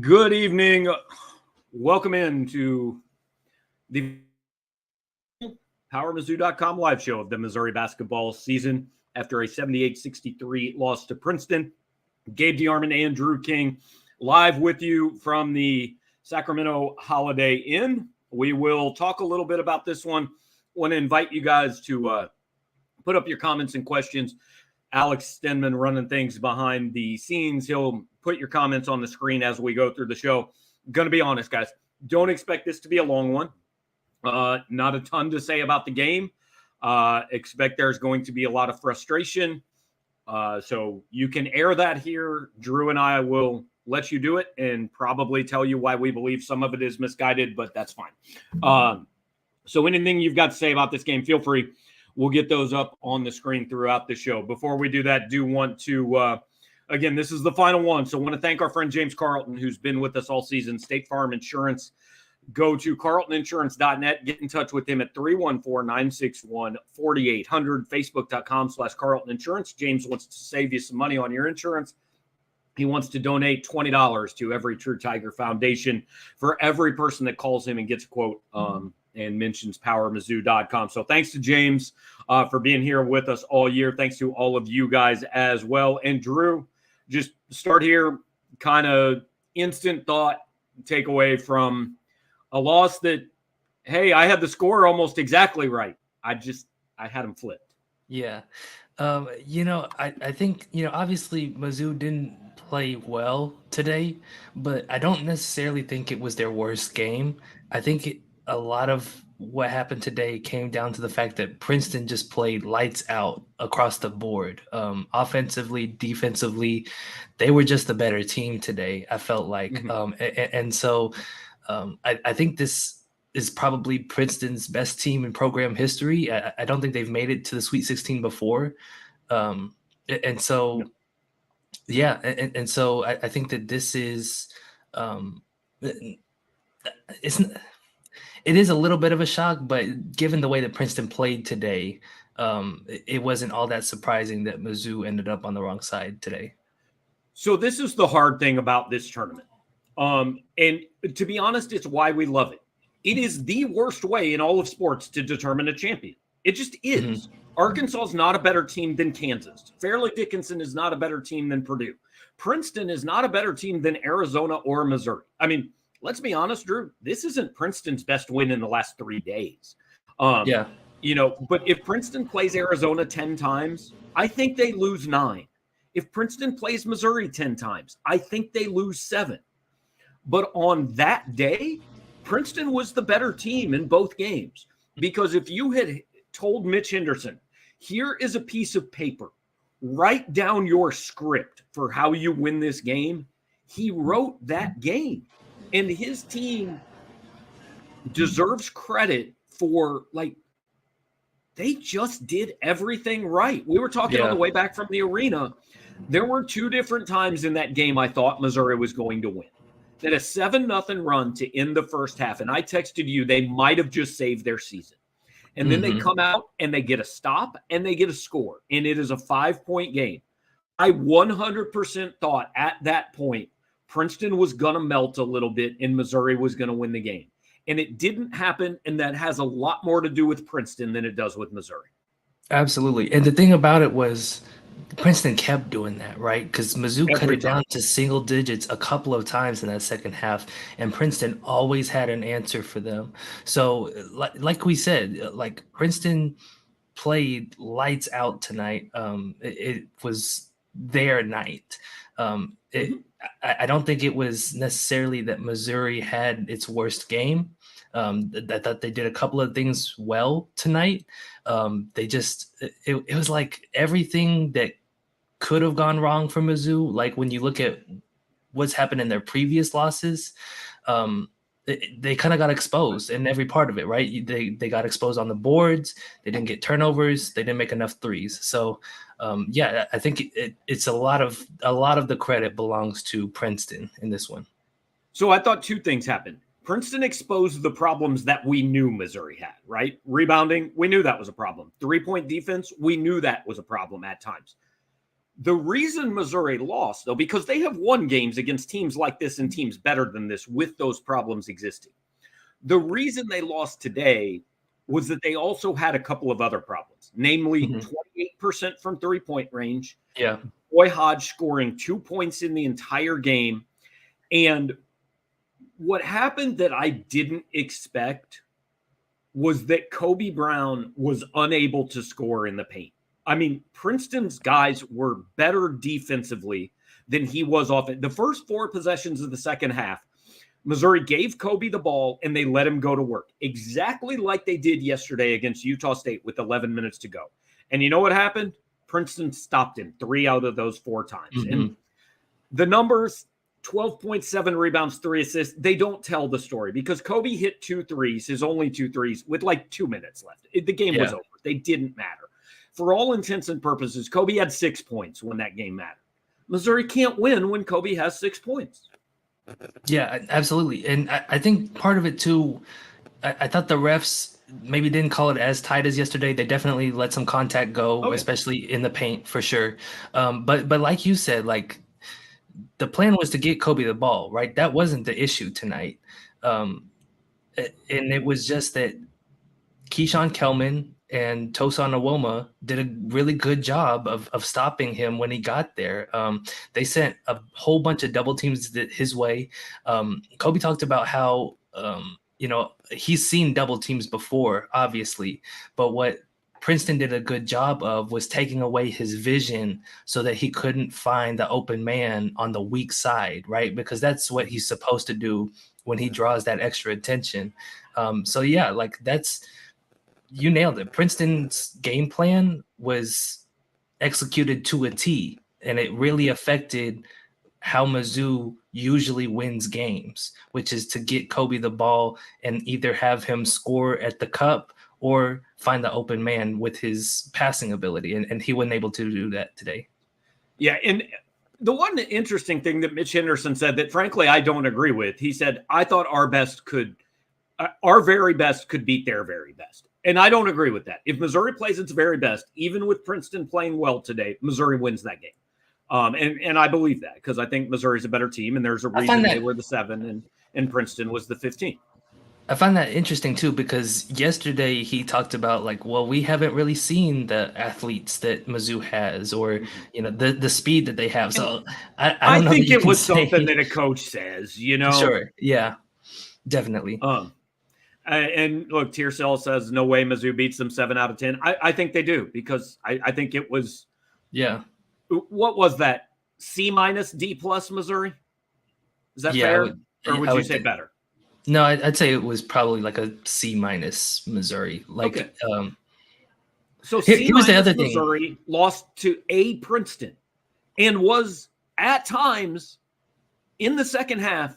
Good evening. Welcome in to the PowerMizzou.com live show of the Missouri basketball season after a 78-63 loss to Princeton. Gabe, DeArmond, and Drew King live with you from the Sacramento Holiday Inn. We will talk a little bit about this one. Want to invite you guys to put up your comments and questions. Alex Stenman running things behind the scenes. He'll put your comments on the screen as we go through the show. Going to be honest, guys. Don't expect this to be a long one. Not a ton to say about the game. Expect there's going to be a lot of frustration. So you can air that here. Drew and I will let you do it and probably tell you why we believe some of it is misguided, but that's fine. So anything you've got to say about this game, feel free. We'll get those up on the screen throughout the show. Before we do that, do want to, again, this is the final one. So I want to thank our friend James Carlton, who's been with us all season, State Farm Insurance. Go to carltoninsurance.net. Get in touch with him at 314-961-4800, facebook.com/Carlton Insurance. James wants to save you some money on your insurance. He wants to donate $20 to every True Tiger Foundation for every person that calls him and gets a quote and mentions PowerMizzou.com. So thanks to James for being here with us all year. Thanks to all of you guys as well. And Drew, just start here, kind of instant thought takeaway from a loss that, hey, I had the score almost exactly right. I had them flipped. Yeah. I think, obviously Mizzou didn't play well today, but I don't necessarily think it was their worst game. I think a lot of what happened today came down to the fact that Princeton just played lights out across the board. Offensively, defensively, they were just a better team today, I felt like. I think this is probably Princeton's best team in program history. I don't think they've made it to the Sweet 16 before. So I think that this is it is a little bit of a shock, but given the way that Princeton played today, it wasn't all that surprising that Mizzou ended up on the wrong side today. So this is the hard thing about this tournament. And to be honest, it's why we love it. It is the worst way in all of sports to determine a champion. It just is. Mm-hmm. Arkansas is not a better team than Kansas. Fairleigh Dickinson is not a better team than Purdue. Princeton is not a better team than Arizona or Missouri. I mean, let's be honest, Drew, this isn't Princeton's best win in the last 3 days. But if Princeton plays Arizona 10 times, I think they lose 9. If Princeton plays Missouri 10 times, I think they lose 7. But on that day, Princeton was the better team in both games. Because if you had told Mitch Henderson, here is a piece of paper, write down your script for how you win this game, he wrote that game. And his team deserves credit for, they just did everything right. We were talking on the way back from the arena. There were 2 different times in that game I thought Missouri was going to win. That a 7-0 run to end the first half. And I texted you, they might have just saved their season. And then they come out and they get a stop and they get a score. And it is a 5-point game. I 100% thought at that point, Princeton was going to melt a little bit and Missouri was going to win the game. And it didn't happen. And that has a lot more to do with Princeton than it does with Missouri. Absolutely. And the thing about it was Princeton kept doing that, right? Because Mizzou cut it down to single digits a couple of times in that second half, and Princeton always had an answer for them. So, like we said, Princeton played lights out tonight. It was their night. I don't think it was necessarily that Missouri had its worst game. I thought they did a couple of things well tonight. It was like everything that could have gone wrong for Mizzou. Like when you look at what's happened in their previous losses, they kind of got exposed in every part of it, right? They got exposed on the boards. They didn't get turnovers. They didn't make enough threes. So I think it's a lot of the credit belongs to Princeton in this one. So I thought 2 things happened. Princeton exposed the problems that we knew Missouri had, right? Rebounding, we knew that was a problem. 3-point defense, we knew that was a problem at times. The reason Missouri lost, though, because they have won games against teams like this and teams better than this with those problems existing. The reason they lost today was that they also had a couple of other problems, namely 28% from three-point range. Yeah. Boy Hodge scoring 2 points in the entire game. And what happened that I didn't expect was that Kobe Brown was unable to score in the paint. I mean, Princeton's guys were better defensively than he was offensively. The first 4 possessions of the second half, Missouri gave Kobe the ball and they let him go to work, exactly like they did yesterday against Utah State with 11 minutes to go. And you know what happened? Princeton stopped him 3 out of those 4 times. And the numbers, 12.7 rebounds, 3 assists, they don't tell the story because Kobe hit 2 threes, his only 2 threes, with like 2 minutes left. The game was over. They didn't matter. For all intents and purposes, Kobe had 6 points when that game mattered. Missouri can't win when Kobe has 6 points. Yeah, absolutely. And I think part of it too, I thought the refs maybe didn't call it as tight as yesterday. They definitely let some contact go, especially in the paint for sure. But like you said, like the plan was to get Kobe the ball, right? That wasn't the issue tonight. And it was just that Keyshawn Kellman and Tosan Awoma did a really good job of stopping him when he got there. They sent a whole bunch of double teams his way. Kobe talked about how, he's seen double teams before, obviously, but what Princeton did a good job of was taking away his vision so that he couldn't find the open man on the weak side, right? Because that's what he's supposed to do when he draws that extra attention. You nailed it. Princeton's game plan was executed to a T, and it really affected how Mizzou usually wins games, which is to get Kobe the ball and either have him score at the cup or find the open man with his passing ability. And he wasn't able to do that today. Yeah, and the one interesting thing that Mitch Henderson said that, frankly, I don't agree with, he said, I thought our very best could beat their very best. And I don't agree with that. If Missouri plays its very best, even with Princeton playing well today, Missouri wins that game. And I believe that because I think Missouri's a better team, and there's a reason they were the 7 and Princeton was the 15. I find that interesting too, because yesterday he talked about we haven't really seen the athletes that Mizzou has, or the speed that they have. So I don't know think it was something that a coach says, Sure, yeah, definitely. And look, Tiercell says no way Mizzou beats them 7 out of 10. I think they do because I think it was. Yeah. What was that? C- D+ Missouri? Is that fair? Or would you say better? No, I'd say it was probably like a C- Missouri. So C- here's the other thing. Missouri lost to A Princeton and was at times in the second half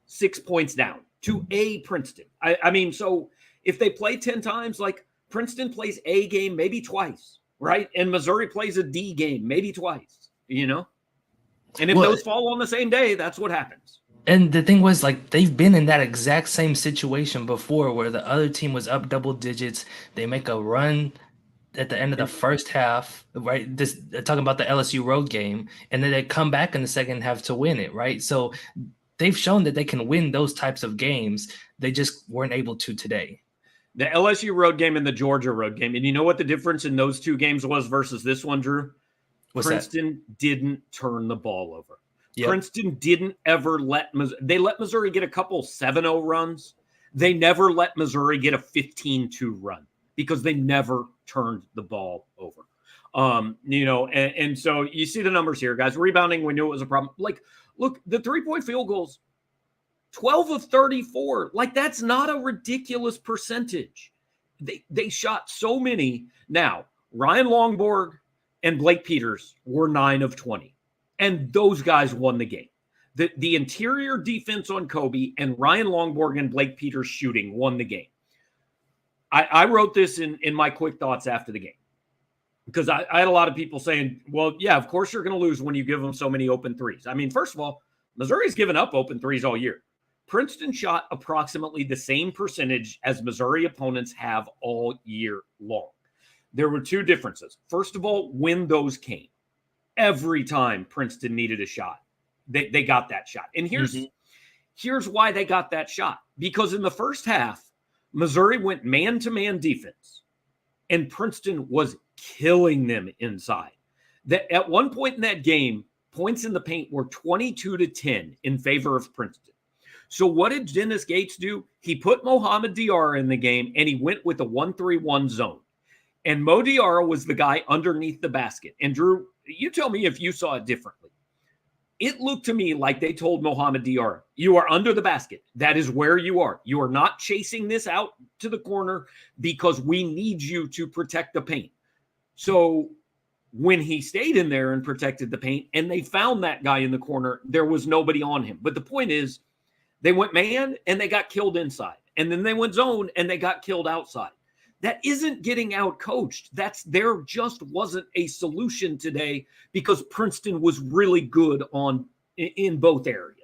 6 points down to A Princeton. I mean, so if they play 10 times, Princeton plays A game maybe twice, right? And Missouri plays a D game maybe twice, And if those fall on the same day, that's what happens. And the thing was, they've been in that exact same situation before where the other team was up double digits. They make a run at the end of the first half, right? Talking about the LSU road game, and then they come back in the second half to win it, right? So they've shown that they can win those types of games. They just weren't able to today. The LSU road game and the Georgia road game. And you know what the difference in those 2 games was versus this one, Drew? Princeton didn't turn the ball over. Yep. Princeton didn't ever let Missouri. They let Missouri get a couple 7-0 runs. They never let Missouri get a 15-2 run because they never turned the ball over. And so you see the numbers here, guys. Rebounding, we knew it was a problem. Look, the 3-point field goals, 12 of 34. That's not a ridiculous percentage. They shot so many. Now, Ryan Longborg and Blake Peters were 9 of 20. And those guys won the game. The interior defense on Kobe and Ryan Longborg and Blake Peters shooting won the game. I wrote this in my quick thoughts after the game because I had a lot of people saying, well, yeah, of course you're going to lose when you give them so many open threes. I mean, first of all, Missouri's given up open threes all year. Princeton shot approximately the same percentage as Missouri opponents have all year long. There were 2 differences. First of all, when those came. Every time Princeton needed a shot, they got that shot. And here's why they got that shot. Because in the first half, Missouri went man-to-man defense, and Princeton was killing them inside. That at one point in that game, points in the paint were 22-10 in favor of Princeton. So what did Dennis Gates do? He put Mohamed Diarra in the game, and he went with a 1-3-1 zone. And Mo Diarra was the guy underneath the basket. And Drew, you tell me if you saw it differently. It looked to me like they told Mohamed Diarra, you are under the basket. That is where you are. You are not chasing this out to the corner because we need you to protect the paint. So when he stayed in there and protected the paint and they found that guy in the corner, there was nobody on him. But the point is, they went man and they got killed inside. And then they went zone and they got killed outside. That isn't getting out coached. There just wasn't a solution today because Princeton was really good in both areas.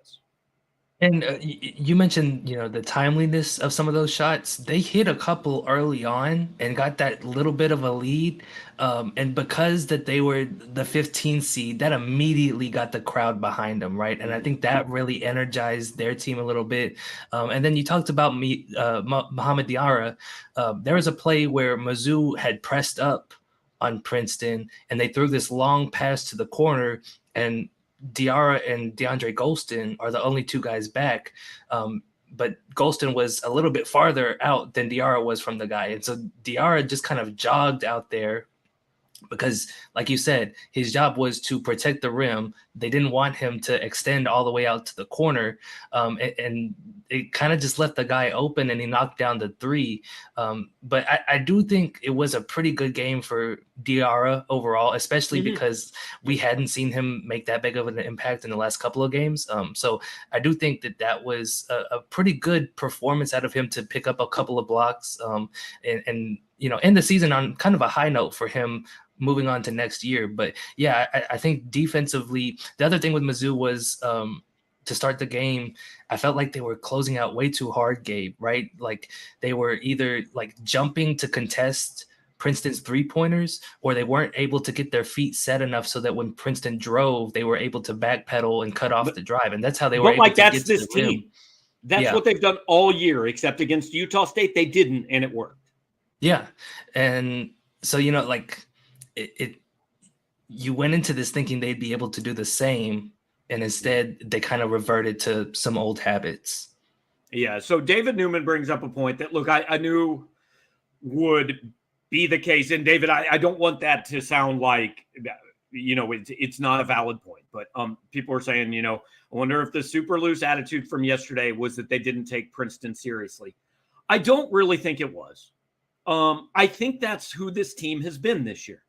And you mentioned, the timeliness of some of those shots. They hit a couple early on and got that little bit of a lead. And because that they were the 15th seed, that immediately got the crowd behind them, right? And I think that really energized their team a little bit. And then you talked about Mohamed Diarra. There was a play where Mizzou had pressed up on Princeton, and they threw this long pass to the corner, and Diarra and DeAndre Golston are the only two guys back. But Golston was a little bit farther out than Diarra was from the guy. And so Diarra just kind of jogged out there because, like you said, his job was to protect the rim. They didn't want him to extend all the way out to the corner. And it kind of just left the guy open, and he knocked down the three. But I do think it was a pretty good game for Diarra overall, especially because we hadn't seen him make that big of an impact in the last couple of games. So I do think that was a pretty good performance out of him to pick up a couple of blocks and end the season on kind of a high note for him moving on to next year. But yeah, I think defensively, the other thing with Mizzou was to start the game, I felt like they were closing out way too hard, Gabe, right? Like they were either like jumping to contest Princeton's three-pointers, or they weren't able to get their feet set enough so that when Princeton drove, they were able to backpedal and cut off the drive. And that's how they were able to get to the rim. Team. That's what they've done all year, except against Utah State, they didn't, and it worked. Yeah. And so, you went into this thinking they'd be able to do the same, and instead they kind of reverted to some old habits. Yeah. So David Newman brings up a point that, look, I knew would be the case. And David, I don't want that to sound like, it's not a valid point, but people are saying, I wonder if the super loose attitude from yesterday was that they didn't take Princeton seriously. I don't really think it was. I think that's who this team has been this year,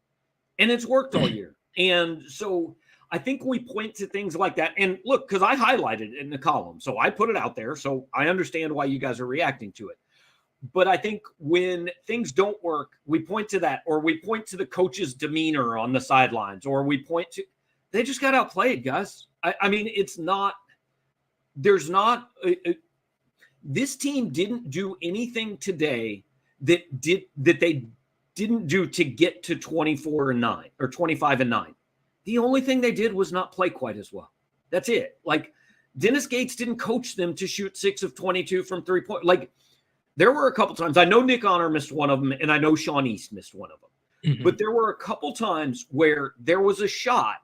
and it's worked all year. And so I think we point to things like that. And look, because I highlighted it in the column, so I put it out there. So I understand why you guys are reacting to it. But I think when things don't work, we point to that, or we point to the coach's demeanor on the sidelines, or we point to they just got outplayed, guys. I mean, this team didn't do anything today that they didn't do to get to 24-9 or 25-9. The only thing they did was not play quite as well. That's it. Like, Dennis Gates didn't coach them to shoot 6 of 22 from 3-point. Like, there were a couple times. I know Nick Honor missed one of them, and I know Sean East missed one of them. Mm-hmm. But there were a couple times where there was a shot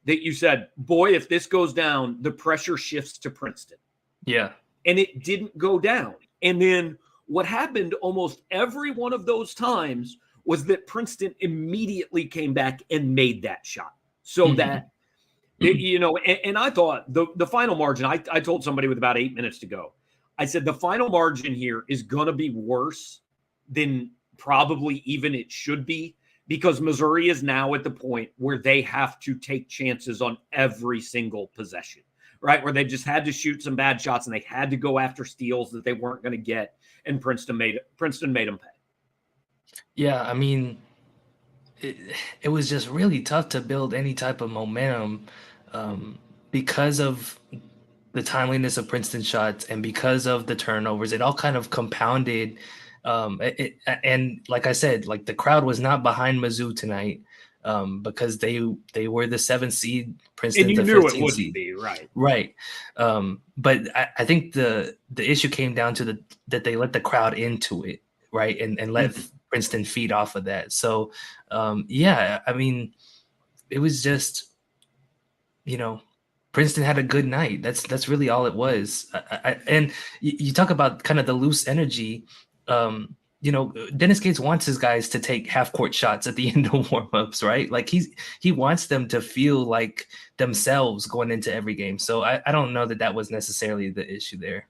that you said, boy, if this goes down, the pressure shifts to Princeton. Yeah. And it didn't go down. And then what happened almost every one of those times was that Princeton immediately came back and made that shot. So that, and I thought the final margin, I told somebody with about 8 minutes to go, I said, the final margin here is going to be worse than probably even it should be, because Missouri is now at the point where they have to take chances on every single possession, right? Where they just had to shoot some bad shots and they had to go after steals that they weren't going to get. And Princeton made them pay. Yeah. I mean, it was just really tough to build any type of momentum because of the timeliness of Princeton shots and because of the turnovers. It all kind of compounded. And like I said, like the crowd was not behind Mizzou tonight. because they were the 7th seed, And Princeton you the knew it 15th wouldn't seed. be, right? Right. But I think the issue came down to that they let the crowd into it, right, and let Princeton feed off of that. So, yeah, I mean, it was just, Princeton had a good night. That's really all it was. And you talk about kind of the loose energy. Dennis Gates wants his guys to take half court shots at the end of warmups, right? Like he wants them to feel like themselves going into every game. So I don't know that was necessarily the issue there.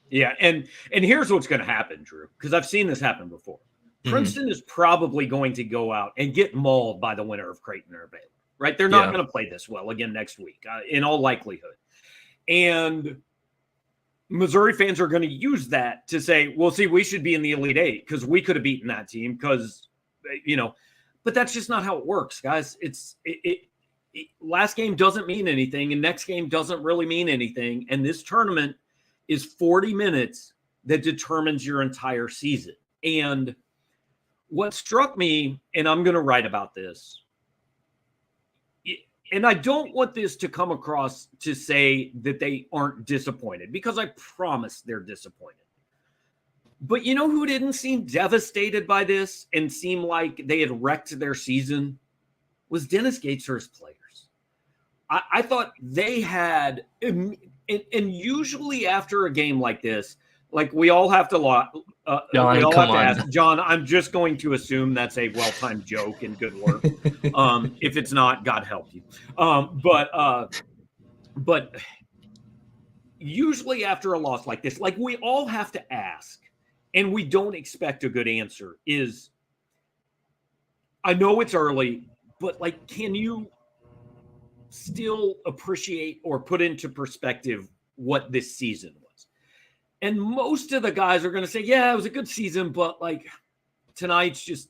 Yeah, and here's what's going to happen, Drew, because I've seen this happen before. Princeton is probably going to go out and get mauled by the winner of Creighton or Baylor, right? They're not going to play this well again next week, in all likelihood. And Missouri fans are going to use that to say, well, see, we should be in the Elite Eight because we could have beaten that team because, but that's just not how it works, guys. Last game doesn't mean anything, and next game doesn't really mean anything. And this tournament is 40 minutes that determines your entire season. And what struck me, and I'm going to write about this, and I don't want this to come across to say that they aren't disappointed, because I promise they're disappointed. But you know who didn't seem devastated by this and seem like they had wrecked their season? Was Dennis Gates or his players. I thought they had, and usually after a game like this, like we all have to ask, John, I'm just going to assume that's a well-timed joke and good work. If it's not, God help you. But usually after a loss like this, like we all have to ask, and we don't expect a good answer, is, I know it's early, but like, can you still appreciate or put into perspective what this season was? And most of the guys are going to say, yeah, it was a good season, but like tonight's just,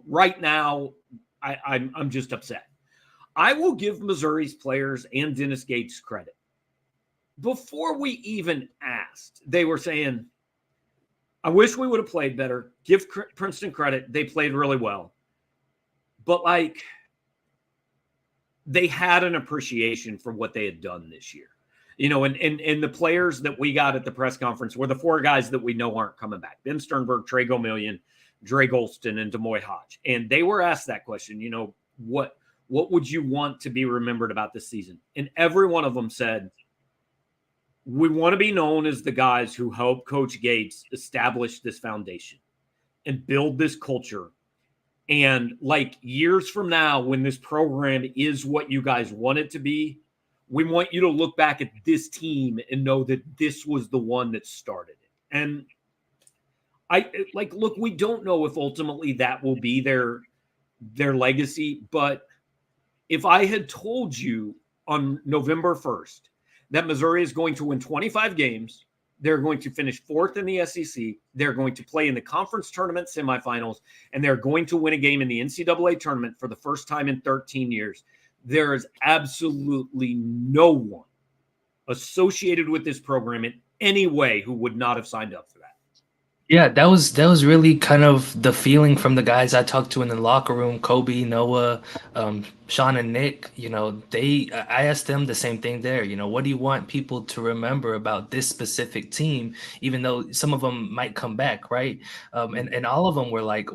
right now I'm just upset. I will give Missouri's players and Dennis Gates credit. Before we even asked, they were saying, I wish we would have played better. Give Princeton credit. They played really well. But like, they had an appreciation for what they had done this year. And the players that we got at the press conference were the 4 guys that we know aren't coming back: Ben Sternberg, Trey Gomillion, Dre Golston, and Demoy Hodge. And they were asked that question, what would you want to be remembered about this season? And every one of them said, we want to be known as the guys who helped Coach Gates establish this foundation and build this culture. And like years from now, when this program is what you guys want it to be, we want you to look back at this team and know that this was the one that started it. And look, we don't know if ultimately that will be their legacy. But if I had told you on November 1st that Missouri is going to win 25 games, they're going to finish 4th in the SEC, they're going to play in the conference tournament semifinals, and they're going to win a game in the NCAA tournament for the first time in 13 years, there is absolutely no one associated with this program in any way who would not have signed up for that. Yeah, that was really kind of the feeling from the guys I talked to in the locker room. Kobe, Noah, Sean, and Nick. I asked them the same thing there. What do you want people to remember about this specific team? Even though some of them might come back, right? And all of them were like,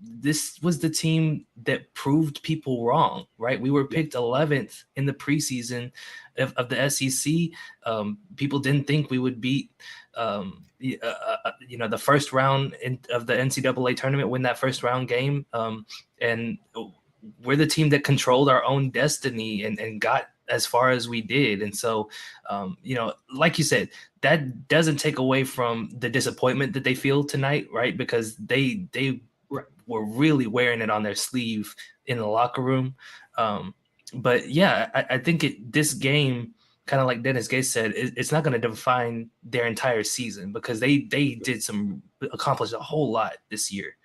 this was the team that proved people wrong, right? We were picked 11th in the preseason of the SEC. People didn't think we would beat. The first round of the NCAA tournament, win that first round game. And we're the team that controlled our own destiny and got as far as we did. And so, like you said, that doesn't take away from the disappointment that they feel tonight, right? Because they were really wearing it on their sleeve in the locker room. But yeah, I think this game, kind of like Dennis Gates said, it's not going to define their entire season, because they accomplished a whole lot this year.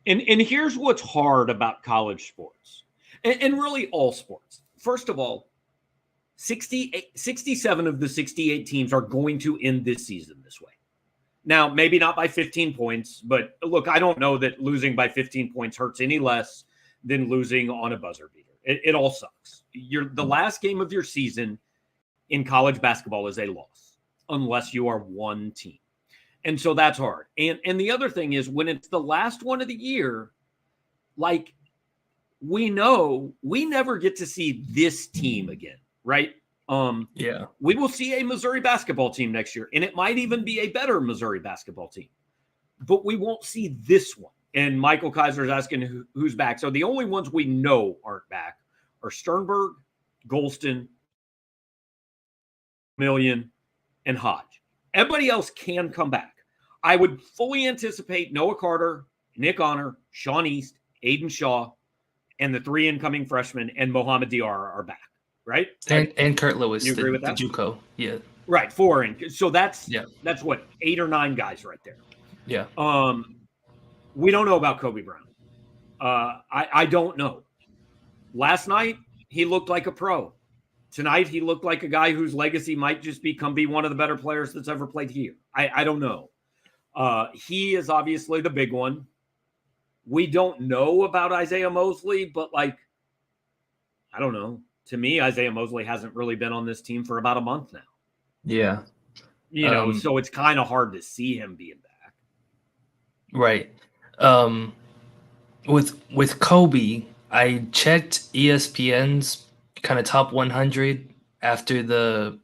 And here's what's hard about college sports and really all sports. First of all, 67 of the 68 teams are going to end this season this way. Now, maybe not by 15 points, but look, I don't know that losing by 15 points hurts any less than losing on a buzzer beater. It all sucks. The last game of your season in college basketball is a loss, unless you are one team. And so that's hard. And the other thing is, when it's the last one of the year, like, we know we never get to see this team again, right? We will see a Missouri basketball team next year, and it might even be a better Missouri basketball team, but we won't see this one. And Michael Kaiser is asking who's back. So the only ones we know aren't back are Sternberg, Golston, Million, and Hodge. Everybody else can come back. I would fully anticipate Noah Carter, Nick Honor, Sean East, Aiden Shaw, and the 3 incoming freshmen and Mohamed Diarra are back, right? And Kurt Lewis, you agree with that? The JUCO. Yeah. Right, 4. So that's what, 8 or 9 guys right there. Yeah. We don't know about Kobe Brown. I don't know. Last night, he looked like a pro. Tonight, he looked like a guy whose legacy might just be one of the better players that's ever played here. I don't know. He is obviously the big one. We don't know about Isaiah Mosley, but, like, I don't know. To me, Isaiah Mosley hasn't really been on this team for about a month now. Yeah. So it's kind of hard to see him being back. Right. With Kobe, I checked ESPN's kind of top 100 after the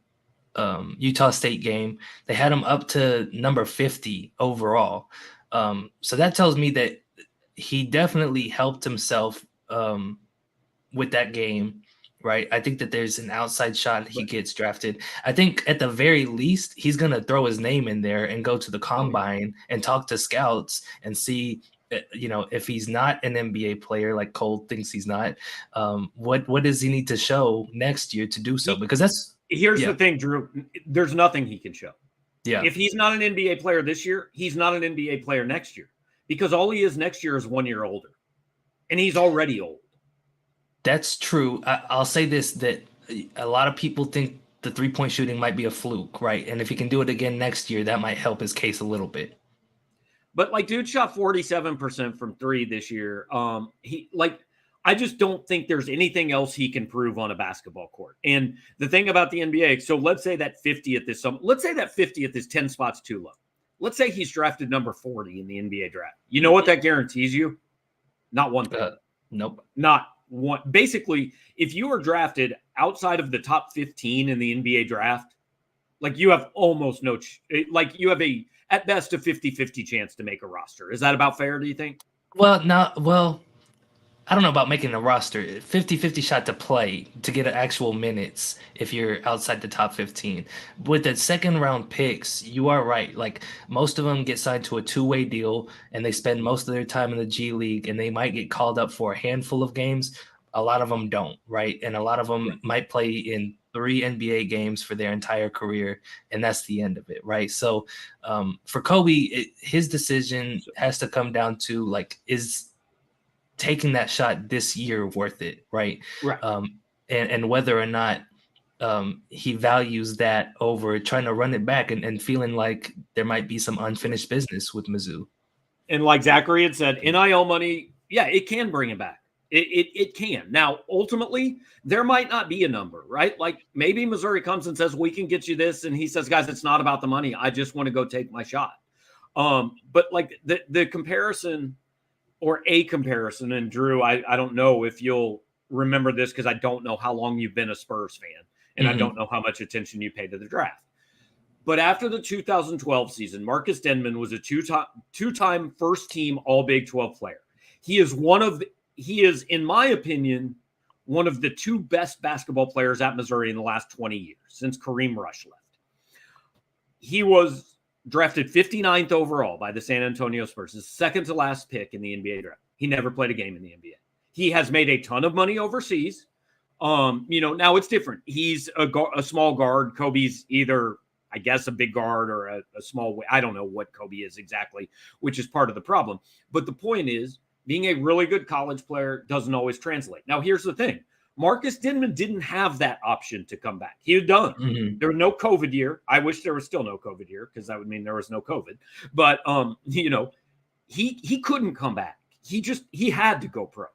Utah State game. They had him up to number 50 overall. So that tells me that he definitely helped himself with that game, right? I think that there's an outside shot he gets drafted. I think at the very least, he's going to throw his name in there and go to the combine and talk to scouts and see, if he's not an NBA player like Cole thinks he's not, what does he need to show next year to do so? Because here's the thing, Drew. There's nothing he can show. Yeah. If he's not an NBA player this year, he's not an NBA player next year, because all he is next year is 1 year older, and he's already old. That's true. I'll say this, that a lot of people think the 3-point shooting might be a fluke, right? And if he can do it again next year, that might help his case a little bit. But, like, dude shot 47% from 3 this year. I just don't think there's anything else he can prove on a basketball court. And the thing about the NBA, so let's say that 50th is 10 spots too low. Let's say he's drafted number 40 in the NBA draft. You know what that guarantees you? Not one thing. Nope. Not one. Basically, if you are drafted outside of the top 15 in the NBA draft, like, you have almost no, you have at best a 50-50 chance to make a roster. Is that about fair, do you think? Well, I don't know about making a roster. 50-50 shot to play, to get actual minutes if you're outside the top 15. With the second round picks, you are right. Like, most of them get signed to a 2-way deal and they spend most of their time in the G League, and they might get called up for a handful of games. A lot of them don't, right? And a lot of them might play in 3 NBA games for their entire career, and that's the end of it, right? So for Kobe, his decision has to come down to, like, is taking that shot this year worth it, right? And whether or not he values that over trying to run it back and feeling like there might be some unfinished business with Mizzou. And like Zachary had said, NIL money, it can bring it back. It can. Now, ultimately, there might not be a number, right? Like, maybe Missouri comes and says, we can get you this. And he says, guys, it's not about the money. I just want to go take my shot. But, like, the comparison, or a comparison, and Drew, I don't know if you'll remember this, because I don't know how long you've been a Spurs fan, and I don't know how much attention you pay to the draft. But after the 2012 season, Marcus Denman was a two-time first-team All-Big 12 player. He is, in my opinion, one of the 2 best basketball players at Missouri in the last 20 years, since Kareem Rush left. He was drafted 59th overall by the San Antonio Spurs, his second to last pick in the NBA draft. He never played a game in the NBA. He has made a ton of money overseas. Now it's different. He's a small guard. Kobe's either, I guess, a big guard or a small. I don't know what Kobe is exactly, which is part of the problem. But the point is, being a really good college player doesn't always translate. Now, here's the thing. Marcus Denman didn't have that option to come back. He was done. There was no COVID year. I wish there was still no COVID year, because that would mean there was no COVID. But, he couldn't come back. He had to go pro.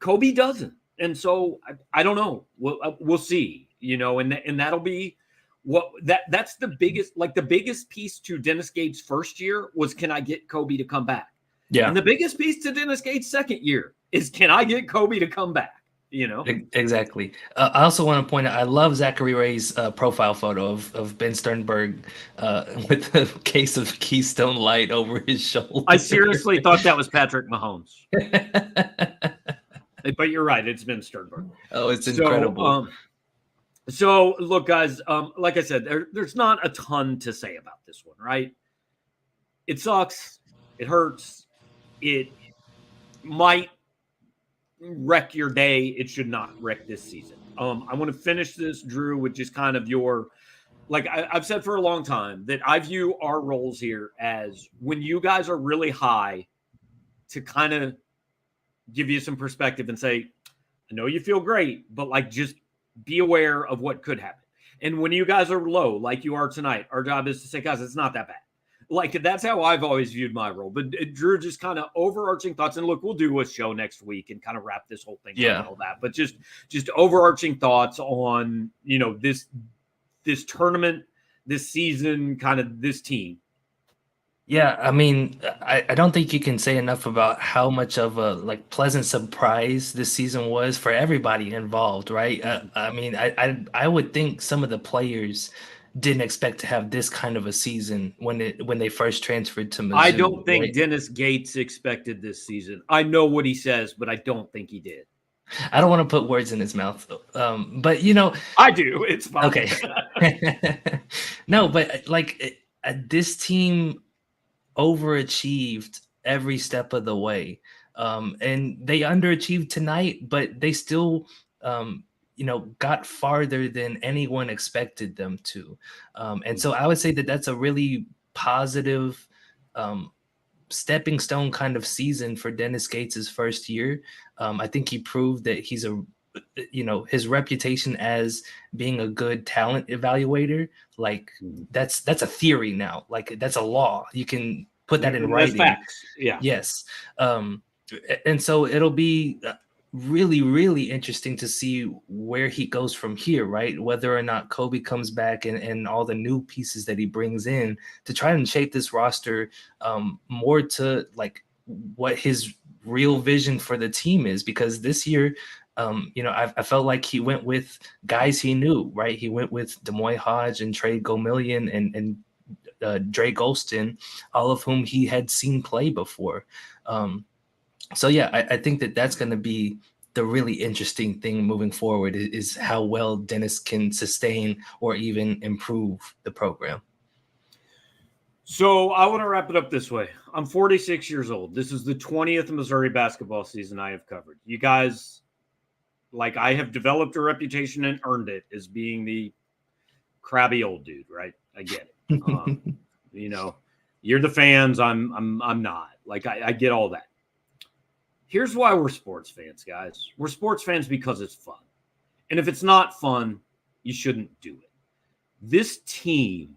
Kobe doesn't. And so I don't know. We'll see, and that'll be that's the biggest piece to Dennis Gates' first year was, can I get Kobe to come back? Yeah. And the biggest piece to Dennis Gates' second year is, can I get Kobe to come back? Exactly. I also want to point out, I love Zachary Ray's profile photo of Ben Sternberg with a case of Keystone Light over his shoulder. I seriously thought that was Patrick Mahomes. But you're right. It's Ben Sternberg. Oh, it's incredible. So look, guys, like I said, there's not a ton to say about this one, right? It sucks. It hurts. It might wreck your day. It should not wreck this season. I want to finish this, Drew, with just kind of your, I've said for a long time that I view our roles here as, when you guys are really high, to kind of give you some perspective and say, I know you feel great, but just be aware of what could happen. And when you guys are low, like you are tonight, our job is to say, guys, it's not that bad. That's how I've always viewed my role. But Drew, just kind of overarching thoughts. And look, we'll do a show next week and kind of wrap this whole thing up and all that. But just overarching thoughts on, this tournament, this season, kind of this team. Yeah, I mean, I don't think you can say enough about how much of a pleasant surprise this season was for everybody involved, right? I mean, I would think some of the players didn't expect to have this kind of a season when they first transferred to Mizzou. I don't think Dennis Gates expected this season. I know what he says, but I don't think he did. I don't want to put words in his mouth, but I do. It's fine. Okay. No, but this team overachieved every step of the way, and they underachieved tonight, but they still got farther than anyone expected them to. And so I would say that that's a really positive stepping stone kind of season for Dennis Gates' first year. I think he proved that he's his reputation as being a good talent evaluator, that's a theory now. That's a law. You can put that in writing. Facts. Yeah. Yes. And so it'll be really, really interesting to see where he goes from here, right? Whether or not Kobe comes back and all the new pieces that he brings in to try and shape this roster more to what his real vision for the team is. Because this year, I felt like he went with guys he knew, right? He went with Demoy Hodge and Trey Gomillion and Dre Golston, all of whom he had seen play before. So yeah, I think that's going to be the really interesting thing moving forward is how well Dennis can sustain or even improve the program. So I want to wrap it up this way. I'm 46 years old. This is the 20th Missouri basketball season I have covered. You guys, I have developed a reputation and earned it as being the crabby old dude, right? I get it. You're the fans. I'm not. I get all that. Here's why we're sports fans, guys. We're sports fans because it's fun. And if it's not fun, you shouldn't do it. This team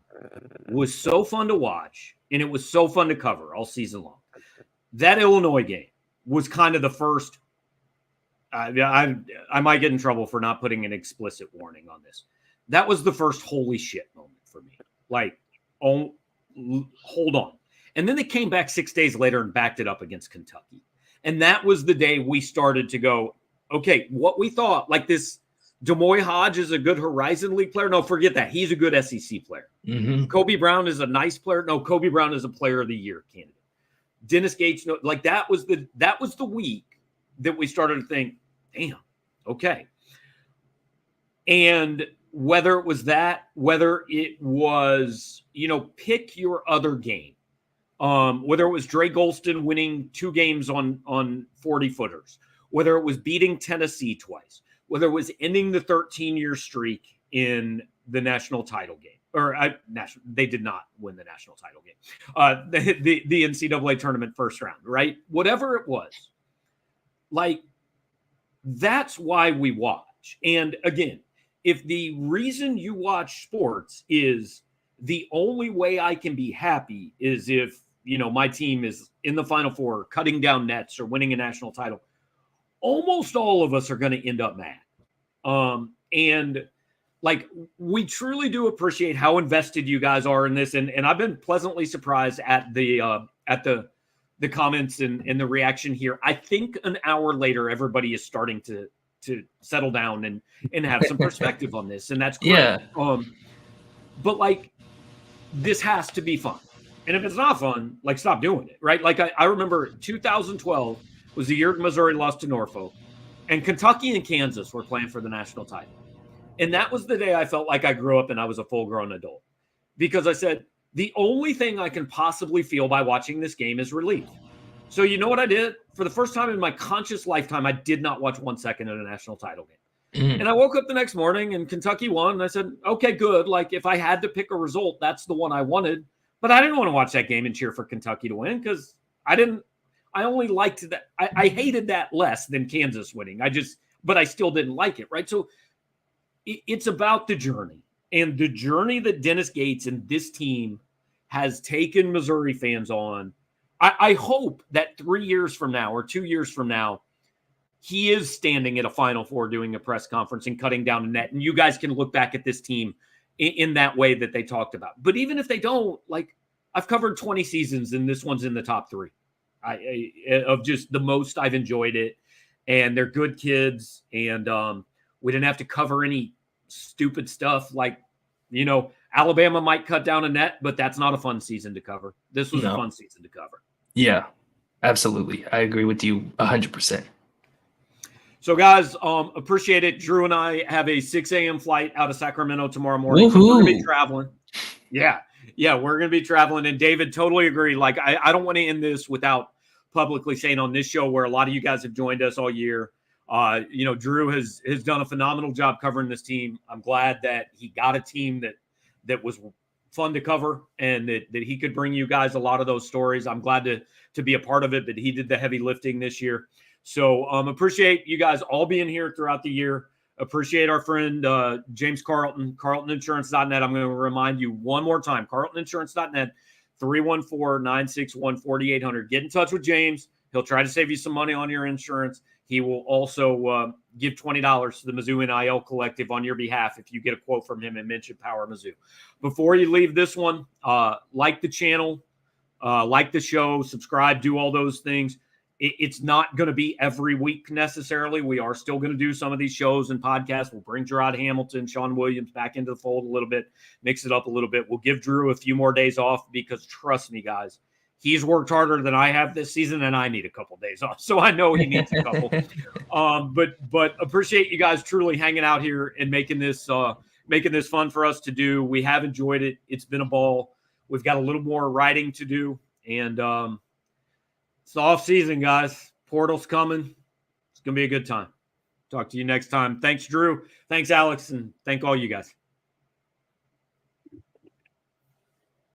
was so fun to watch, and it was so fun to cover all season long. That Illinois game was kind of the first. I might get in trouble for not putting an explicit warning on this. That was the first holy shit moment for me. Hold on. And then they came back 6 days later and backed it up against Kentucky. And that was the day we started to go, okay, what we thought, this Demoy Hodge is a good Horizon League player. No, forget that. He's a good SEC player. Mm-hmm. Kobe Brown is a nice player. No, Kobe Brown is a player of the year candidate. Dennis Gates, that was the week that we started to think, damn, okay. And whether it was that, whether it was, pick your other game. Whether it was Dre Golston winning 2 games on 40-footers, whether it was beating Tennessee twice, whether it was ending the 13-year streak in the national title game, they did not win the national title game, the NCAA tournament first round, right? Whatever it was, that's why we watch. And again, if the reason you watch sports is the only way I can be happy is if my team is in the Final Four, cutting down nets or winning a national title, almost all of us are going to end up mad. And like, we truly do appreciate how invested you guys are in this. And I've been pleasantly surprised at the comments and the reaction here. I think an hour later, everybody is starting to settle down and have some perspective on this. And that's great. Yeah. But like, this has to be fun. And if it's not fun, like, stop doing it, right? Like, I remember 2012 was the year Missouri lost to Norfolk, and Kentucky and Kansas were playing for the national title. And that was the day I felt like I grew up and I was a full-grown adult, because I said, the only thing I can possibly feel by watching this game is relief. So you know what I did? For the first time in my conscious lifetime, I did not watch 1 second of a national title game. Mm-hmm. And I woke up the next morning and Kentucky won. And I said, okay, good. Like, if I had to pick a result, that's the one I wanted. But I didn't want to watch that game and cheer for Kentucky to win, because I only liked that. I hated that less than Kansas winning. But I still didn't like it, right? So it's about the journey, and the journey that Dennis Gates and this team has taken Missouri fans on. I hope that 3 years from now or 2 years from now, he is standing at a Final Four doing a press conference and cutting down a net, and you guys can look back at this team in that way that they talked about. But even if they don't, like, I've covered 20 seasons and this one's in the top 3 of just the most I've enjoyed it. And they're good kids. And we didn't have to cover any stupid stuff. Like, you know, Alabama might cut down a net, but that's not a fun season to cover. This was a fun season to cover. Yeah, absolutely. I agree with you 100%. So, guys, appreciate it. Drew and I have a 6 a.m. flight out of Sacramento tomorrow morning. Woo-hoo. We're going to be traveling. Yeah, we're going to be traveling. And David, totally agree. Like, I don't want to end this without publicly saying on this show, where a lot of you guys have joined us all year, you know, Drew has done a phenomenal job covering this team. I'm glad that he got a team that was fun to cover, and that he could bring you guys a lot of those stories. I'm glad to be a part of it, but he did the heavy lifting this year. So appreciate you guys all being here throughout the year. Appreciate our friend James Carlton, carltoninsurance.net. I'm going to remind you one more time, carltoninsurance.net, 314-961-4800. Get in touch with James. He'll try to save you some money on your insurance. He will also give $20 to the Mizzou NIL Collective on your behalf if you get a quote from him and mention Power Mizzou. Before you leave this one, like the channel, like the show, subscribe, do all those things. It's not going to be every week necessarily. We are still going to do some of these shows and podcasts. We'll bring Gerard Hamilton, Sean Williams back into the fold a little bit, mix it up a little bit. We'll give Drew a few more days off, because trust me, guys, he's worked harder than I have this season, and I need a couple days off. So I know he needs a couple. But appreciate you guys truly hanging out here and making this fun for us to do. We have enjoyed it. It's been a ball. We've got a little more writing to do, and it's the off season, guys. Portal's coming. It's going to be a good time. Talk to you next time. Thanks, Drew. Thanks, Alex. And thank all you guys.